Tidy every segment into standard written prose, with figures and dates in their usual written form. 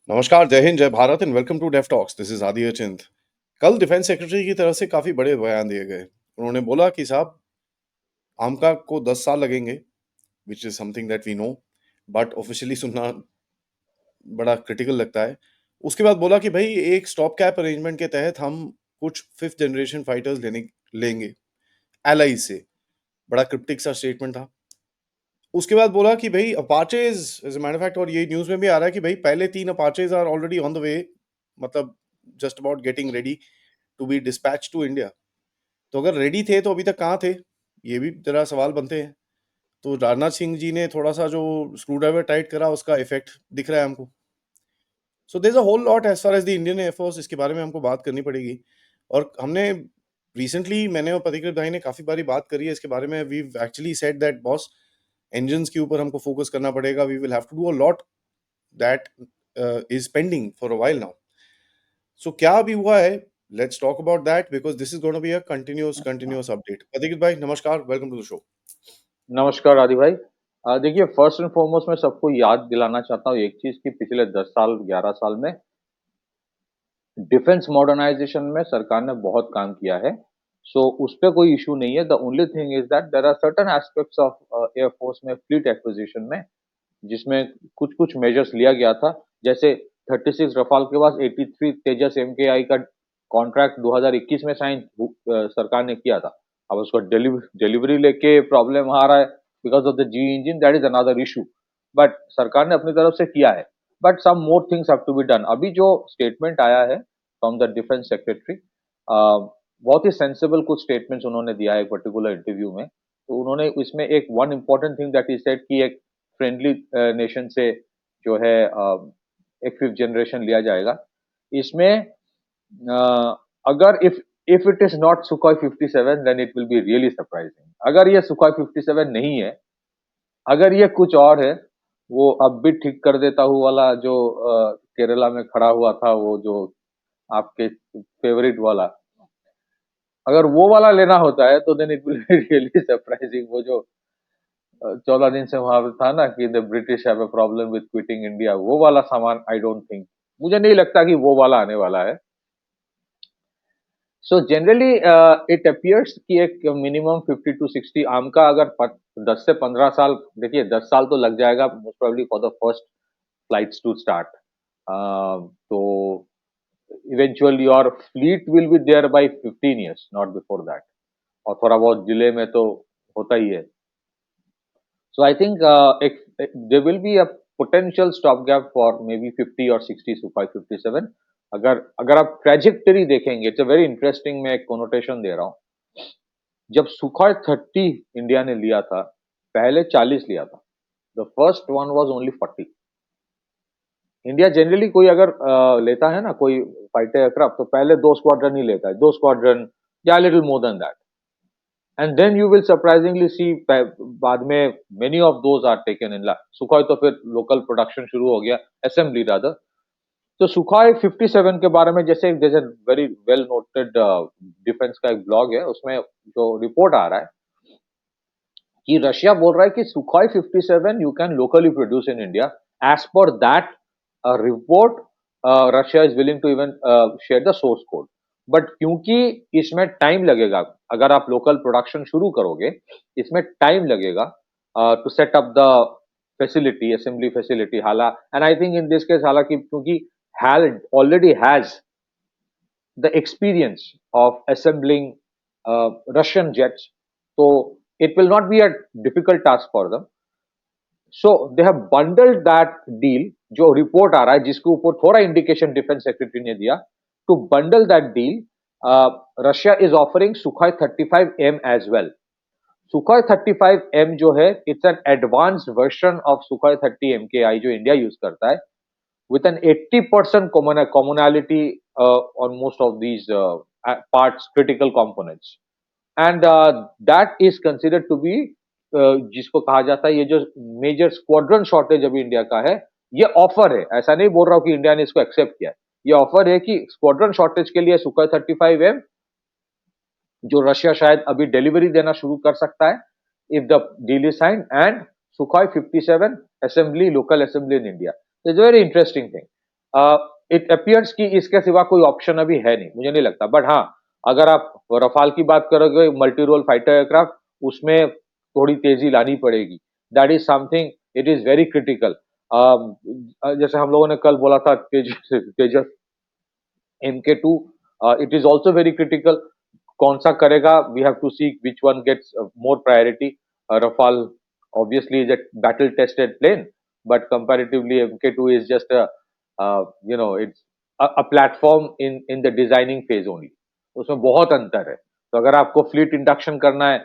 नमस्कार, जय हिंद, जय Bharat and welcome to Dave talks. This is Adi Achint. कल डिफेंस सेक्रेटरी की तरफ से काफी बड़े बयान दिए गए। उन्होंने बोला कि साहब आमका को 10 साल लगेंगे, which is something that we know, but officially सुनना बड़ा क्रिटिकल लगता है। उसके बाद बोला कि भाई एक स्टॉप कैप अरेंजमेंट के तहत हम कुछ फिफ्थ जनरेशन फाइटर्स लेंगे एलाइज से। बड़ा क्रिप्टिक सा स्टेटमेंट था। उसके बाद बोला कि भाई अपाचेज एज अ मैटर फैक्ट, और ये न्यूज में भी आ रहा है कि भाई पहले 3 Apaches are already on the way, मतलब just about getting ready to be dispatch to India. तो अगर रेडी थे तो अभी तक कहाँ थे, ये भी जरा सवाल बनते हैं। तो राजनाथ सिंह जी ने थोड़ा सा जो स्क्रू ड्राइवर टाइट करा उसका इफेक्ट दिख रहा है हमको। So there is a whole lot as far as the Indian air force, इसके बारे में हमको बात करनी पड़ेगी। और हमने रिसेंटली, मैंने और पथिकृत भाई ने काफी बारी बात करी है इसके बारे में। We actually said that boss, engines के ऊपर हमको फोकस करना पड़ेगा। We will have to do a lot that is pending for a while now. So क्या अभी हुआ है, let's talk about that because this is gonna be a continuous update. Pathikrit भाई नमस्कार, वेलकम टू द शो। नमस्कार आदि भाई। देखिए, फर्स्ट एंड फॉरमोस्ट मैं सबको याद दिलाना चाहता हूँ एक चीज कि पिछले 10 साल 11 साल में डिफेंस मॉडर्नाइजेशन में सरकार ने बहुत काम किया है। सो उस पे कोई इशू नहीं है। The only thing is that there are certain aspects of air force में फ्लीट एक्विजिशन में जिसमें कुछ कुछ मेजर्स लिया गया था। जैसे 36 रफाल के बाद 83 तेजस एमकेआई का कॉन्ट्रैक्ट 2021 में साइन सरकार ने किया था। अब उसको डिलीवरी लेके प्रॉब्लम आ रहा है because of the G engine, that is another issue. But सरकार ने अपनी तरफ से किया है। But some more things have to be done. अभी जो स्टेटमेंट आया है फ्रॉम द डिफेंस सेक्रेटरी, बहुत ही सेंसिबल कुछ स्टेटमेंट्स उन्होंने दिया है एक पर्टिकुलर इंटरव्यू में। तो उन्होंने इसमें एक one important thing that is said कि एक फ्रेंडली नेशन से जो है एक फिफ्थ जनरेशन लिया जाएगा। इसमें अगर if it is not Sukhoi 57 then it will be really surprising. अगर ये सुखोई 57 नहीं है, अगर ये कुछ और है, वो अब भी ठीक कर देता हूँ वाला जो केरला में खड़ा हुआ था, वो जो आपके फेवरेट वाला, अगर वो वाला लेना होता है तो then it will be really surprising. वो जो 14 दिन से वहां पे था ना कि the British have a problem with quitting India, वो वाला सामान आई डोंट थिंक, मुझे नहीं लगता कि वो वाला आने वाला है। सो जनरली इट अपियर्स कि एक मिनिमम 50 टू 60 आम का अगर 10 से 15 साल, देखिए 10 साल तो लग जाएगा most probably for the first flights to start. तो eventually your fleet will be there by 15 years, not before that. और थोड़ा बहुत डिले में तो होता ही है। So I think there will be a potential stopgap for maybe 50 or 60 Sukhoi 57। अगर अगर आप ट्रेजेक्टरी देखेंगे, इट्स अ वेरी इंटरेस्टिंग, मैं एक कोनोटेशन दे रहा हूँ। जब सुखोई 30 इंडिया ने लिया था, पहले 40 लिया था। The first one was only 40। India generally कोई अगर लेता है ना कोई फाइटर एयरक्राफ्ट, तो पहले 2 स्क्वाड्रन ही लेता है, 2 स्क्वाड्रन या little more than that. And then you will surprisingly see बाद में many of those are taken in. Sukhoi तो फिर लोकल प्रोडक्शन शुरू हो गया, असेंबली रादर। तो सुखोई 57 के बारे में जैसे जैसे वेरी वेल नोटेड डिफेंस का एक ब्लॉग है, उसमें जो रिपोर्ट आ रहा है कि रशिया बोल रहा है कि Sukhoi 57 you can locally produce in India. As per that report, Russia is willing to even share the source code. But क्योंकि इसमें टाइम लगेगा, अगर आप लोकल प्रोडक्शन शुरू करोगे इसमें टाइम लगेगा to set up the facility, assembly facility. हाला and I think in this case, हालांकि क्योंकि HAL already has the experience of assembling Russian jets, so it will not be a difficult task for them. So they have bundled that deal, जो report आ रहा है जिसके ऊपर थोड़ा indication defence secretary ने दिया, to bundle that deal Russia is offering Sukhoi 35M as well. Sukhoi 35M जो है, it's an advanced version of Sukhoi 30 MKI जो इंडिया यूज करता है, with an 80% commonality on most of these parts, critical components, and that is considered to be जिसको कहा जाता है, ये जो मेजर स्क्वाड्रन शॉर्टेज अभी इंडिया का है, ये ऑफर है। ऐसा नहीं बोल रहा हूं कि इंडिया ने इसको एक्सेप्ट किया है, ये ऑफर है कि स्क्वाड्रन शॉर्टेज के लिए सुखोई 35M जो रशिया शायद अभी डिलीवरी देना शुरू कर सकता है if the deal is signed, and Sukhoi 57 assembly, local assembly in India. It's very interesting thing. It appears कि इसके सिवा कोई ऑप्शन अभी है नहीं, मुझे नहीं लगता। बट हाँ, अगर आप रफाल की बात करोगे, मल्टी रोल फाइटर एयरक्राफ्ट, उसमें थोड़ी तेजी लानी पड़ेगी। That is something, it is very critical. जैसे हम लोगों ने कल बोला था तेजस, तेजस MK2, it is also very critical. कौन सा करेगा? We have to see which one gets more priority. Rafale obviously is a battle tested plane, but comparatively MK2 is just a, it's a platform in the designing phase only. उसमें बहुत अंतर है। तो अगर आपको fleet induction करना है,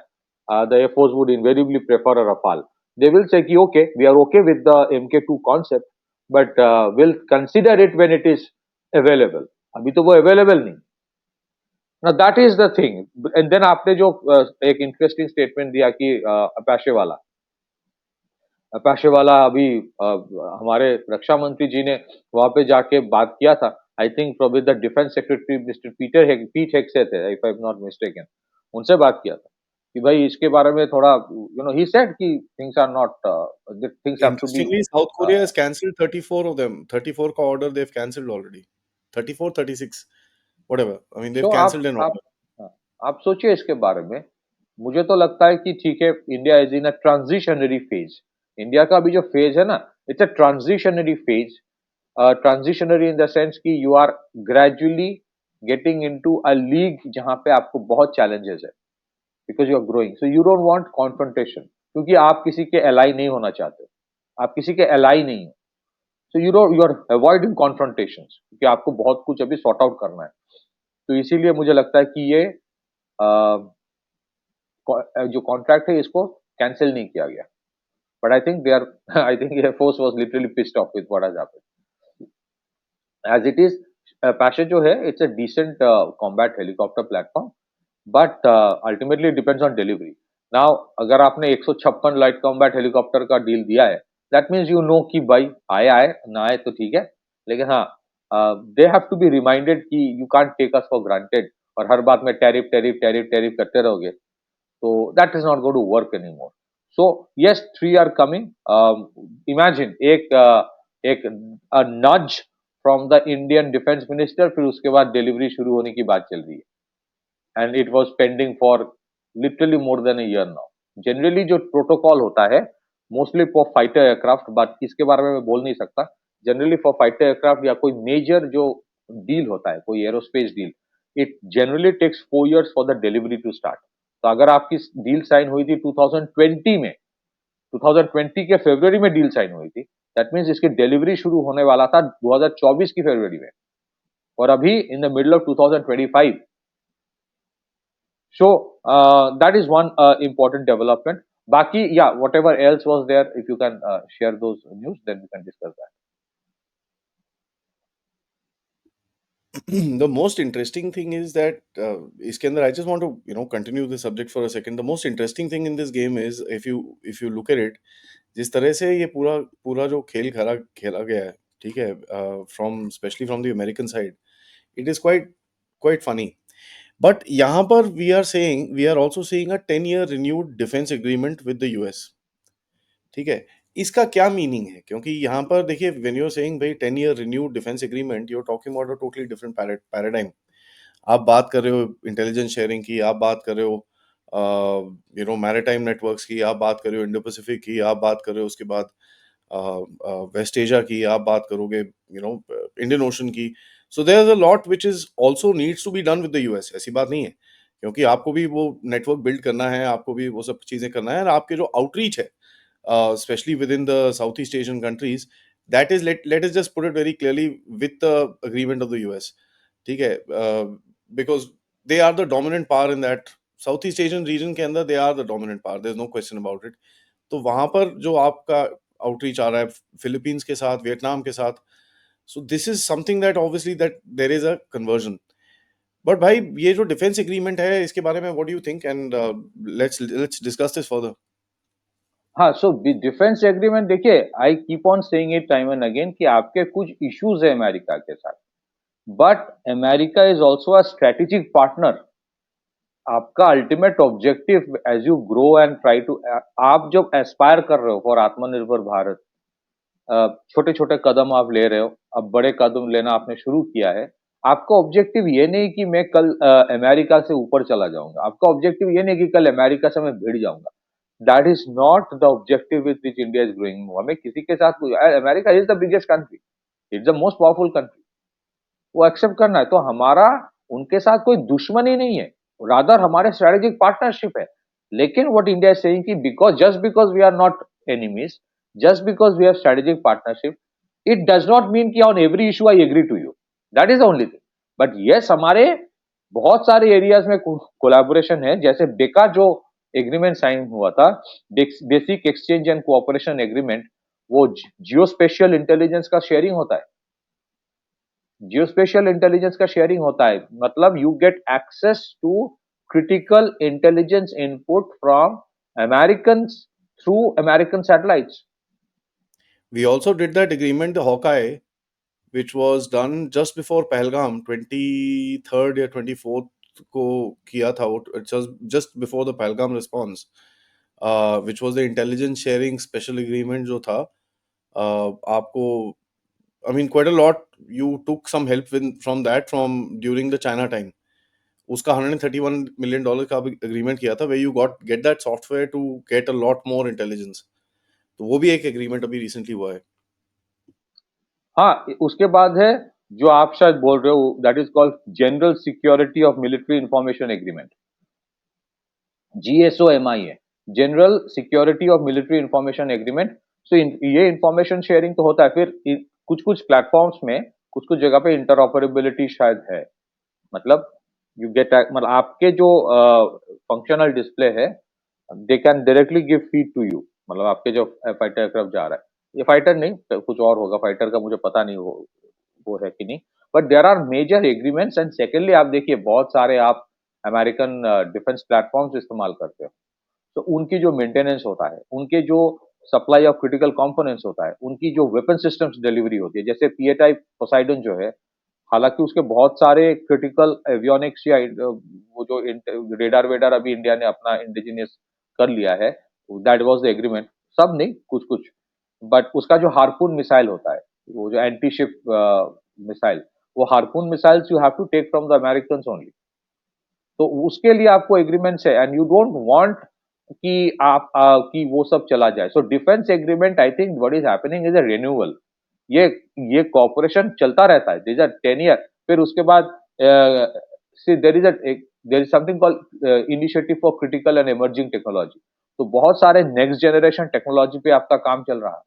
the Air Force would invariably prefer a Rafale. They will say कि okay, we are okay with the MK2 concept, but we'll consider it when it is available. अभी तो वो अवेलेबल नहीं। ना that is the thing. And then आपने जो एक interesting statement दिया कि अपाचे वाला अभी हमारे रक्षा मंत्री जी ने वहां पे जाके बात किया था। I think probably the defence secretary mister पीट हेगसे थे, if I am not mistaken. उनसे बात किया था कि भाई इसके बारे में थोड़ा, ही सेड कि things are not, things have to be. Interestingly, South Korea has cancelled 34 of them. 34 का order they've cancelled already. 34, 36, whatever. I mean, so they've cancelled an order. हाँ, आप सोचिए इसके बारे में। मुझे तो लगता है कि ठीक है, India is in a transitionary phase. India का अभी जो फेज है ना, it's a transitionary phase. Transitionary in the sense कि you are gradually getting into a league जहां पे आपको बहुत चैलेंजेस है, because you are growing, so you don't want confrontation, क्योंकि आप किसी के एलाई नहीं होना चाहते। आप किसी के एलाई नहीं हो, सो यू आर अवॉइडिंग कॉन्फ्रंटेशंस, क्योंकि आपको बहुत कुछ अभी सॉर्ट आउट करना है। तो इसीलिए मुझे लगता है कि ये जो कॉन्ट्रैक्ट है इसको कैंसिल नहीं किया गया। But I think they are I think air force was literally pissed off with what has happened. As it is, Apache जो है, it's a decent combat helicopter platform, but ultimately depends on delivery. Now अगर आपने 156 light combat helicopter का deal दिया है, that means you know कि भाई आए आए ना आए तो ठीक है, लेकिन हाँ, they have to be reminded कि you can't take us for granted, और हर बात में टैरिफ टैरिफ टैरिफ टैरिफ करते रहोगे, so that is not going to work anymore. So yes, three are coming. Imagine एक a nudge from the Indian Defense Minister, फिर उसके बाद डिलीवरी शुरू होने की बात चल रही है, and it was pending for literally more than a year now. Generally जो प्रोटोकॉल होता है, मोस्टली फॉर फाइटर एयरक्राफ्ट, बात इसके बारे में मैं बोल नहीं सकता। जनरली फॉर फाइटर एयरक्राफ्ट या कोई मेजर जो डील होता है, कोई aerospace deal, it generally takes 4 years for the delivery to start. तो अगर आपकी डील साइन हुई थी 2020 में, 2020 के फरवरी में डील साइन हुई थी, दैट मीन्स इसकी डिलीवरी शुरू होने वाला था 2024 की फरवरी में, और अभी in the middle of 2025। So that is one important development. Baki, yeah, whatever else was there, if you can share those news, then we can discuss that. The most interesting thing is that इसके अंदर I just want to continue the subject for a second. The most interesting thing in this game is if you look at it, जिस तरह से ये पूरा पूरा जो खेल खेला खेला गया है, ठीक है, from especially from the American side, it is quite funny. But यहाँ पर we are also seeing a 10-year renewed defense agreement with the US. ठीक है, इसका क्या मीनिंग है? क्योंकि यहाँ पर देखिए, व्हेन यू आर सेइंग भाई 10-year renewed defence agreement, you are talking about a totally different paradigm. आप बात कर रहे हो इंटेलिजेंस शेयरिंग की, आप बात कर रहे हो मैरीटाइम नेटवर्क्स की, आप बात कर रहे हो इंडो पैसिफिक की, आप बात कर रहे हो उसके बाद वेस्ट एशिया की, आप बात करोगे इंडियन ओशन की। So there is a lot which is also needs to be done with the US. ऐसी बात नहीं है, क्योंकि आपको भी वो नेटवर्क बिल्ड करना है, आपको भी वो सब चीजें करना है, और आपके जो आउटरीच है, especially within the Southeast Asian countries, that is, let us just put it very clearly, with the agreement of the US, ठीक है, because they are the dominant power in that Southeast Asian region के अंदर, they are the dominant power, there is no question about it. तो वहां पर जो आपका outreach आ रहा है फिलीपींस के साथ, वियतनाम के साथ, so this is something that obviously that there is a conversion. But भाई ये जो डिफेंस एग्रीमेंट है, इसके बारे में what do you think, and let's discuss this further. हाँ, सो डिफेंस एग्रीमेंट देखिए, I keep on saying it time and again कि आपके कुछ इश्यूज है अमेरिका के साथ, but America is also a strategic partner. आपका ultimate objective as you grow and try to, आप जब एस्पायर कर रहे हो फॉर आत्मनिर्भर भारत, छोटे छोटे कदम आप ले रहे हो, अब बड़े कदम लेना आपने शुरू किया है। आपका ऑब्जेक्टिव ये नहीं कि मैं कल अमेरिका से ऊपर चला जाऊंगा, आपका ऑब्जेक्टिव ये नहीं कि कल अमेरिका से मैं भिड़ जाऊंगा। That is not the objective with which India is growing. हमें किसी के साथ, America is the biggest country, it's the most powerful country, वो एक्सेप्ट करना है। तो हमारा उनके साथ कोई दुश्मनी नहीं है, रादर हमारे स्ट्रेटेजिक पार्टनरशिप है। लेकिन व्हाट इंडिया इज सेइंग कि because we are not enemies, just because we have strategic partnership, it does not mean कि on every issue I agree to you. That is the only thing. But yes, हमारे बहुत सारे areas में collaboration है। जैसे बेका जो agreement sign हुआ था, basic exchange and cooperation agreement, वो जियो स्पेशियल इंटेलिजेंस का शेयरिंग होता है। जियोस्पेशियल इंटेलिजेंस का शेयरिंग होता है, मतलब you get access to critical intelligence input from American through American satellites. We also did that agreement, the Hawkeye, which was done just before Pahalgam, 23rd या 24th को किया था वो, just before the Pahalgam response, which was the intelligence sharing special agreement जो था, आपको, I mean, quite a lot, you took some help from that from during the China time. उसका $131 million का agreement किया था, where you get that software to get a lot more intelligence. तो वो भी एक agreement अभी recently हुआ है. हाँ, उसके बाद है जो आप शायद बोल रहे हो, that is called general security of military information agreement, GSOMI है, general security of military information agreement. So ये इंफॉर्मेशन शेयरिंग तो होता है। फिर कुछ कुछ प्लेटफॉर्म्स में, कुछ कुछ जगह पे इंटरऑपरेबिलिटी शायद है। मतलब यू गेट, मतलब आपके जो फंक्शनल डिस्प्ले है, they can directly give feed to you. मतलब आपके जो फाइटर एयरक्राफ्ट जा रहा है, ये फाइटर नहीं तो कुछ और होगा, फाइटर का मुझे पता नहीं वो है कि नहीं। But there are major agreements. And secondly आप देखिए, बहुत सारे आप अमेरिकन डिफेंस प्लेटफॉर्म्स इस्तेमाल करते हो, तो उनकी जो मेंटेनेंस होता है, उनके जो सप्लाई ऑफ क्रिटिकल कंपोनेंट्स होता है, उनकी जो वेपन सिस्टम्स डिलीवरी होती है, जैसे पीएटाई पोसाइडन जो है, हालांकि उसके बहुत सारे क्रिटिकल एवियोनिक्स या वो जो रेडार वेडार अभी इंडिया ने अपना इंडिजिनियस कर लिया है, दैट वाज द एग्रीमेंट। सब नहीं, कुछ कुछ। बट उसका जो हार्पून मिसाइल होता है, वो जो एंटी शिप मिसाइल, वो Harpoon missiles you have to take from the American only. तो उसके लिए आपको एग्रीमेंट्स है, एंड यू डोंट वांट कि आप कि वो सब चला जाए। So defence agreement, I think what is happening is a renewal. ये ये कॉपरेशन चलता रहता है, दिस आर 10 ईयर। फिर उसके बाद see there is something called initiative for critical and emerging technology. तो बहुत सारे नेक्स्ट जनरेशन टेक्नोलॉजी पे आपका काम चल रहा है।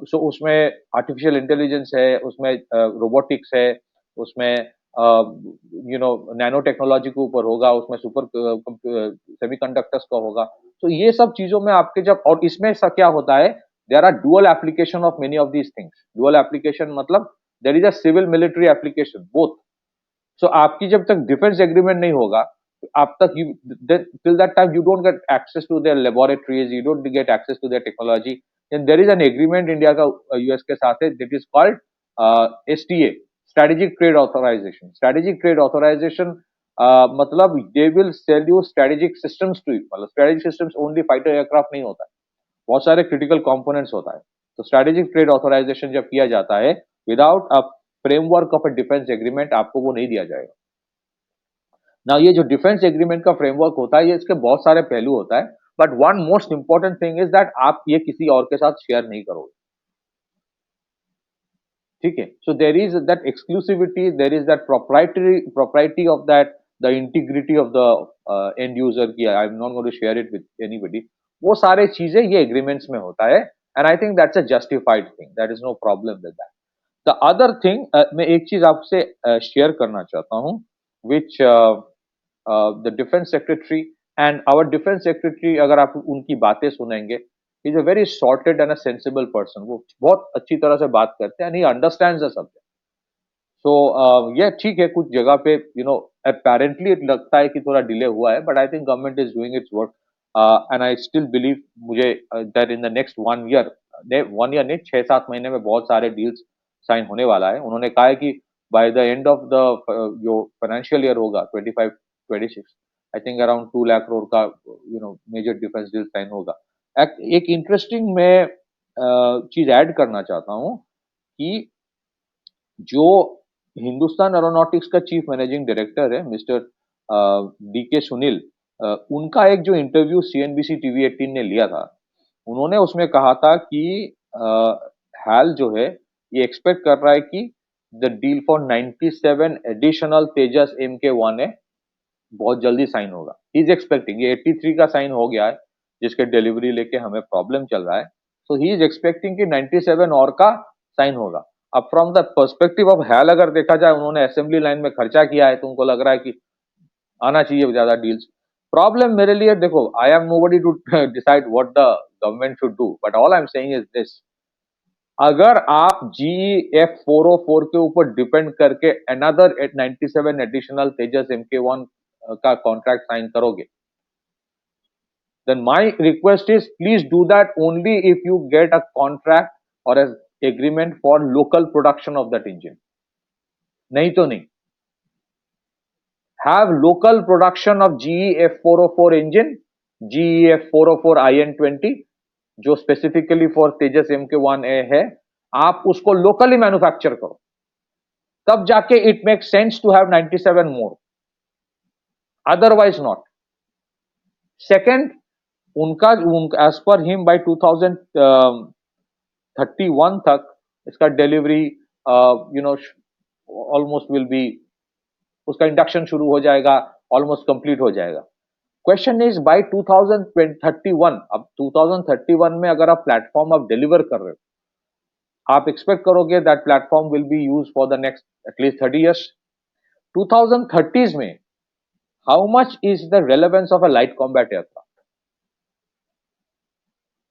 सो उसमें आर्टिफिशियल इंटेलिजेंस है, उसमें रोबोटिक्स है, उसमें नैनो टेक्नोलॉजी के ऊपर होगा, उसमें सुपर सेमीकंडक्टर्स का होगा। तो ये सब चीजों में आपके जब, और इसमें क्या होता है, there are dual application of many of these things. Dual application मतलब there is a civil military application both. So आपकी जब तक डिफेंस एग्रीमेंट नहीं होगा, आप तक you till that time you don't get access to their laboratories, you don't get access to their technology. Then there is an agreement India का US के साथ है, that is called STA, strategic trade authorisation. Strategic trade authorisation मतलब they will sell you strategic systems to you. मतलब strategic systems only fighter aircraft नहीं होता है, बहुत सारे क्रिटिकल कंपोनेंट्स होता है। तो स्ट्रेटेजिक ट्रेड ऑथराइजेशन जब किया जाता है without a framework of a defence agreement, आपको वो नहीं दिया जाएगा ना। ये जो डिफेंस एग्रीमेंट का फ्रेमवर्क होता है, ये इसके बहुत सारे पहलू होता है। But one most important thing is that आप ये किसी और के साथ शेयर नहीं करोगे, ठीक है। So there is that exclusivity, there is that propriety of that, the integrity of the end user की, I am not going to share it with anybody. वो सारे चीजें ये एग्रीमेंट्स में होता है, and I think that's a justified thing, that is no problem with that. The other thing, मैं एक चीज आपसे शेयर करना चाहता हूँ, which the defence secretary and our defence secretary, अगर आप उनकी बातें सुनेंगे, is a very sorted and a sensible person. वो बहुत अच्छी तरह से बात करते हैं, and he understands the subject. So ये ठीक है, कुछ जगह पे अपेरेंटली लगता है कि थोड़ा डिले हुआ है, but I think government is doing its work, and I still believe, मुझे that in the next 1 year, 1 year नहीं, 6-7 महीने में बहुत सारे डील्स साइन होने वाला है। उन्होंने कहा है कि by the end of the जो फाइनेंशियल ईयर होगा 25-26, I think around 2 lakh crore का मेजर डिफेंस डील साइन होगा। एक इंटरेस्टिंग, मैं चीज ऐड करना चाहता हूं कि जो हिंदुस्तान एरोनॉटिक्स का चीफ मैनेजिंग डायरेक्टर है मिस्टर डी के सुनील, उनका एक जो इंटरव्यू सीएनबीसी टीवी 18 ने लिया था, उन्होंने उसमें कहा था कि हाल जो है ये एक्सपेक्ट कर रहा है कि the deal for 97 additional Tejas MK1 है बहुत जल्दी साइन होगा। ही इज एक्सपेक्टिंग, ये 83 का साइन हो गया है जिसके डिलीवरी लेके हमें प्रॉब्लम चल रहा है, सो ही इज एक्सपेक्टिंग कि 97 और का साइन होगा। अब from the perspective of HAL अगर देखा जाए, उन्होंने असेंबली लाइन में खर्चा किया है तो उनको लग रहा है कि आना चाहिए ज्यादा डील्स। प्रॉब्लम मेरे लिए, देखो, I am nobody to decide what the government should do, but all I am saying is this, अगर आप GF404 के ऊपर डिपेंड करके अनदर 97 एडिशनल तेजस MK1 का कॉन्ट्रैक्ट साइन करोगे, then my request is please do that only if you get a contract or an agreement for local production of that engine. नहीं तो नहीं. Have local production of GE F404 engine, GE F404 IN20, जो specifically for Tejas MK1A है, आप उसको locally manufacture करो, तब जाके it make sense to have 97 more, otherwise not. Second, उनका एज पर हिम बाय 2031 तक इसका डिलीवरी ऑलमोस्ट विल बी, उसका इंडक्शन शुरू हो जाएगा, ऑलमोस्ट कंप्लीट हो जाएगा. क्वेश्चन इज बाय 2031, अब 2031 में अगर आप प्लेटफॉर्म आप डिलीवर कर रहे हो, आप एक्सपेक्ट करोगे that platform will be use for the next at least 30 years. 2030s में how much is the relevance of a light combat aircraft?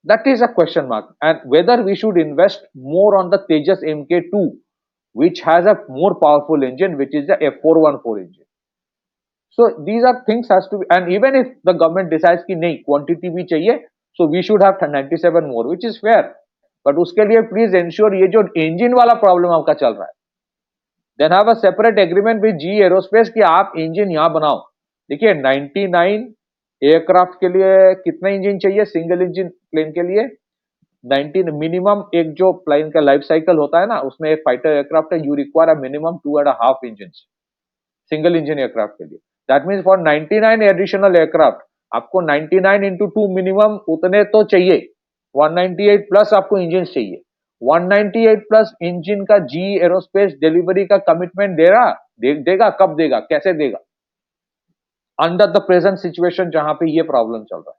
That is a question mark. And whether we should invest more on the Tejas MK2, which has a more powerful engine, which is the F414 engine. So these are things has to be, and even if the government decides कि नहीं quantity भी चाहिए, so we should have 97 more, which is fair. But उसके लिए please ensure ये जो engine वाला problem आपका चल रहा है, then have a separate agreement with GE Aerospace कि आप engine यहाँ बनाओ. देखिए 99 एयरक्राफ्ट के लिए कितना इंजन चाहिए सिंगल इंजन प्लेन के लिए? 19 मिनिमम, एक जो प्लेन का लाइफ साइकिल होता है ना, उसमें एक फाइटर एयरक्राफ्ट है, you require a minimum 2.5 engine single engine aircraft के लिए. That means for 99 additional aircraft आपको 99 इंटू 2 मिनिमम उतने तो चाहिए, 198 प्लस आपको इंजन चाहिए. 198 प्लस इंजन का GE एरोस्पेस डिलीवरी का कमिटमेंट देगा, कब देगा, कैसे देगा अंडर द प्रेजेंट सिचुएशन जहां पे ये प्रॉब्लम चल रहा है?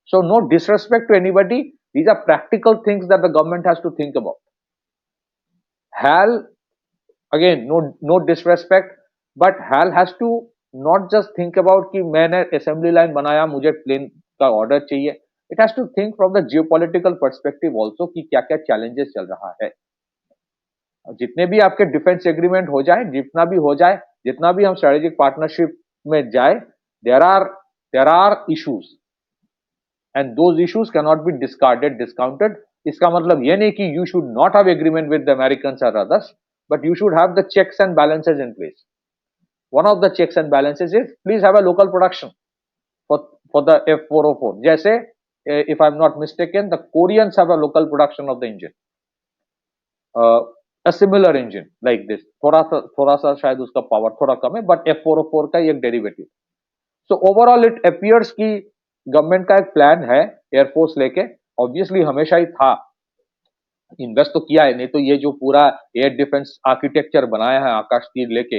So no disrespect to anybody, these are practical things that the government has to think about. HAL, again, no disrespect, but HAL has to not just think about कि मैंने assembly line बनाया, मुझे plane का order चाहिए. It has to think from the geopolitical perspective also कि क्या क्या challenges चल रहा है. जितने भी आपके डिफेंस एग्रीमेंट हो जाए, जितना भी हो जाए, जितना भी हम स्ट्रेटेजिक पार्टनरशिप में जाए, there are issues and those issues cannot be discarded, discounted. इसका मतलब ये नहीं कि you should not have agreement with the Americans or others, but you should have the checks and balances in place. One of the checks and balances is please have a local production for the F404. जैसे if I'm not mistaken, the Koreans have a local production of the engine, a similar engine like this. थोड़ा सा शायद उसका power थोड़ा कम है, but F404 का एक derivative. So overall it appears कि गवर्नमेंट का एक प्लान है एयरफोर्स लेके, ऑब्वियसली हमेशा ही था, इन्वेस्ट तो किया है, नहीं तो ये जो पूरा एयर डिफेंस आर्किटेक्चर बनाया है, आकाश तीर लेके,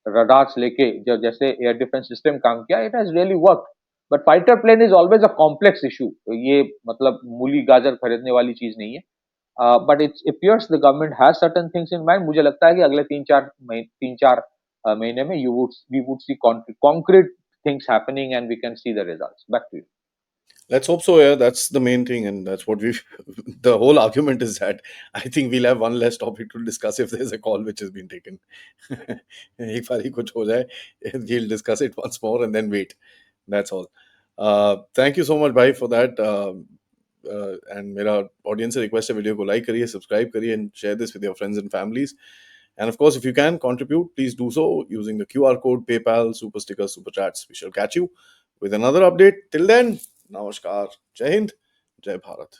रडार्स लेके, जो जैसे एयर डिफेंस सिस्टम काम किया, it has really work. But fighter plane is always a complex issue, तो ये मतलब मूली गाजर खरीदने वाली चीज नहीं है. But it's appears the government has certain things in mind. मुझे लगता है कि अगले 3-4 महीने में we would see concrete things happening and we can see the results. Back to you. Let's hope so. Yeah, that's the main thing, and that's what we've. The whole argument is that I think we'll have one less topic to discuss if there's a call which has been taken. एक बार ही कुछ हो जाए, we'll discuss it once more and then wait. That's all. Thank you so much, bhai, for that. And मेरा audience से request है, video को like करिए, subscribe करिए, and share this with your friends and families. And of course, if you can contribute, please do so using the QR code, PayPal, Super Stickers, Super Chats. We shall catch you with another update. Till then, Namaskar, Jai Hind, Jai Bharat.